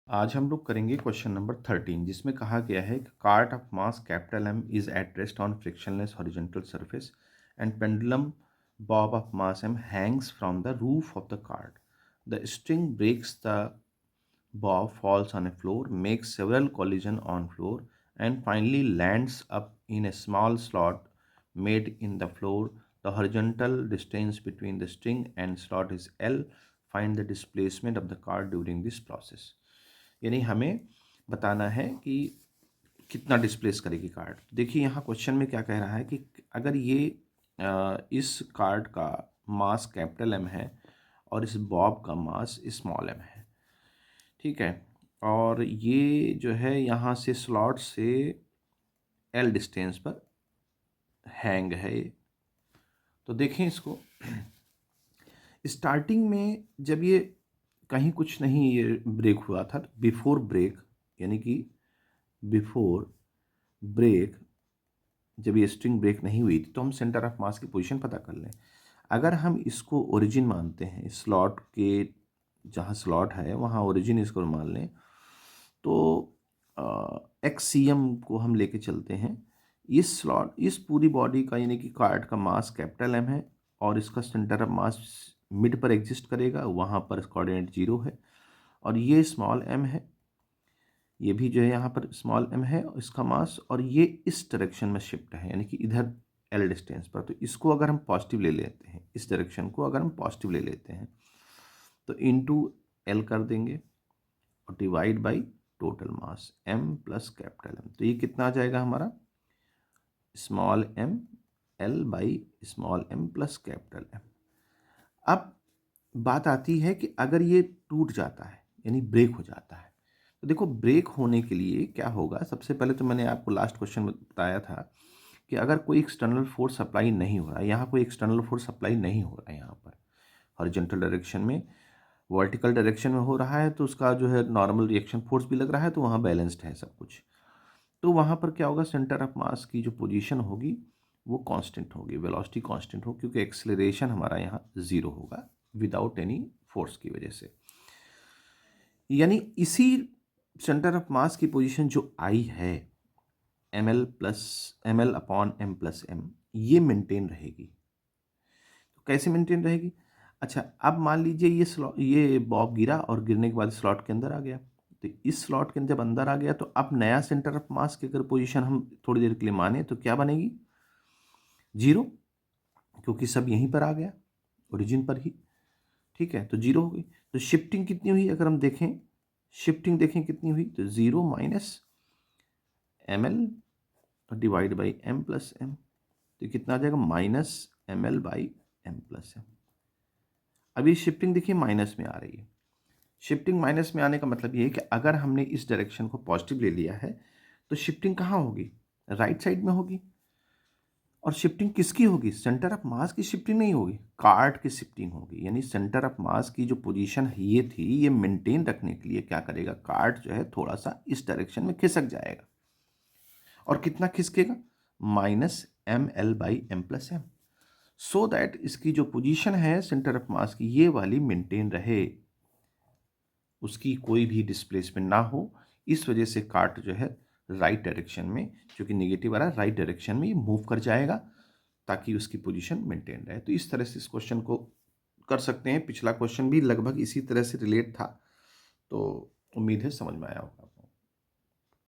आज हम लोग करेंगे क्वेश्चन नंबर 13 जिसमें कहा गया है कि cart of mass capital M is at rest on frictionless horizontal surface and pendulum bob of mass m hangs from the roof of the cart. The string breaks the bob, falls on a floor, makes several collisions on floor, and finally lands up in a small slot made in the floor. The horizontal distance between the string and slot is L. Find the displacement of the card during this process. यानी हमें बताना है कि कितना displace करेगी card. देखिए यहाँ question में क्या कह रहा है कि अगर ये इस कार्ड का मास कैपिटल एम है और इस बॉब का मास स्मॉल एम है, ठीक है, और ये जो है यहाँ से स्लॉट से एल डिस्टेंस पर हैंग है ये. तो देखें इसको. स्टार्टिंग में जब ये कहीं कुछ नहीं ये ब्रेक हुआ था, तो बिफोर ब्रेक यानी कि बिफोर ब्रेक जब ये स्ट्रिंग ब्रेक नहीं हुई थी तो हम सेंटर ऑफ मास की पोजीशन पता कर लें. अगर हम इसको ओरिजिन मानते हैं, स्लॉट के जहाँ स्लॉट है वहाँ ओरिजिन इसको मान लें, तो एक्स सी एम को हम लेके चलते हैं. इस स्लॉट इस पूरी बॉडी का यानी कि कार्ड का मास कैपिटल एम है और इसका सेंटर ऑफ मास मिड पर एग्जिस्ट करेगा, वहाँ पर कोऑर्डिनेट 0 है, और ये स्मॉल एम है, ये भी जो है यहाँ पर स्मॉल एम है इसका मास, और ये इस डायरेक्शन में शिफ्ट है यानी कि इधर एल डिस्टेंस पर. तो इसको अगर हम पॉजिटिव ले लेते हैं, इस डायरेक्शन को अगर हम पॉजिटिव ले लेते हैं तो इनटू एल कर देंगे और divide by total mass m plus capital M. तो ये कितना आ जाएगा हमारा small m L by small m plus capital M. अब बात आती है कि अगर ये टूट जाता है यानी ब्रेक हो जाता है, तो देखो ब्रेक होने के लिए क्या होगा. सबसे पहले तो मैंने आपको लास्ट क्वेश्चन में बताया था कि अगर कोई एक्सटर्नल फोर्स सप्लाई नहीं हो रहा है, यहाँ कोई एक्सटर्नल फोर्स सप्लाई नहीं हो रहा है, यहाँ पर हॉरिजॉन्टल डायरेक्शन में वर्टिकल डायरेक्शन में हो रहा है, तो उसका जो है नॉर्मल रिएक्शन फोर्स भी लग रहा है, तो वहाँ बैलेंस्ड है सब कुछ. तो वहाँ पर क्या होगा, सेंटर ऑफ मास की जो पोजीशन होगी वो कांस्टेंट होगी, वेलोसिटी कांस्टेंट होगी, क्योंकि एक्सेलरेशन हमारा यहाँ 0 होगा विदाउट एनी फोर्स की वजह से. यानी इसी सेंटर ऑफ मास की पोजीशन जो आई है m L upon m plus M, ये मेंटेन रहेगी. तो कैसे मेंटेन रहेगी. अच्छा, अब मान लीजिए ये बॉब गिरा और गिरने के बाद स्लॉट के अंदर आ गया. तो इस स्लॉट के अंदर जब अंदर आ गया तो अब नया सेंटर ऑफ मास की अगर पोजीशन हम थोड़ी देर के लिए माने तो क्या बनेगी 0, क्योंकि सब यहीं पर आ गया ओरिजिन पर ही. ठीक है, तो 0 हो गई. तो शिफ्टिंग कितनी हुई अगर हम देखें, शिफ्टिंग देखें कितनी हुई, तो 0 minus M L divide by M plus M. तो कितना आ जाएगा minus M L by M plus M. अब ये शिफ्टिंग देखिए माइनस में आ रही है. शिफ्टिंग माइनस में आने का मतलब ये है कि अगर हमने इस डायरेक्शन को पॉजिटिव ले लिया है तो शिफ्टिंग कहाँ होगी, राइट साइड में होगी. और शिफ्टिंग किसकी होगी, सेंटर ऑफ मास की शिफ्टिंग नहीं होगी, कार्ट की शिफ्टिंग होगी. यानी सेंटर ऑफ मास की जो पोजीशन है ये थी, ये मेंटेन रखने के लिए क्या करेगा, कार्ट जो है थोड़ा सा इस डायरेक्शन में खिसक जाएगा. और कितना खिसकेगा, minus M L by M plus M, so that इसकी जो पोजीशन है सेंटर ऑफ मास की ये वाली मेंटेन रहे, उसकी कोई भी डिस्प्लेसमेंट ना हो. इस वजह से कार्ट जो है राइट डायरेक्शन में, क्योंकि नेगेटिव आ रहा है, राइट डायरेक्शन में ये मूव कर जाएगा ताकि उसकी पोजीशन मेंटेन रहे. तो इस तरह से इस क्वेश्चन को कर सकते हैं. पिछला क्वेश्चन भी लगभग इसी तरह से रिलेट था, तो उम्मीद है समझ में आया होगा.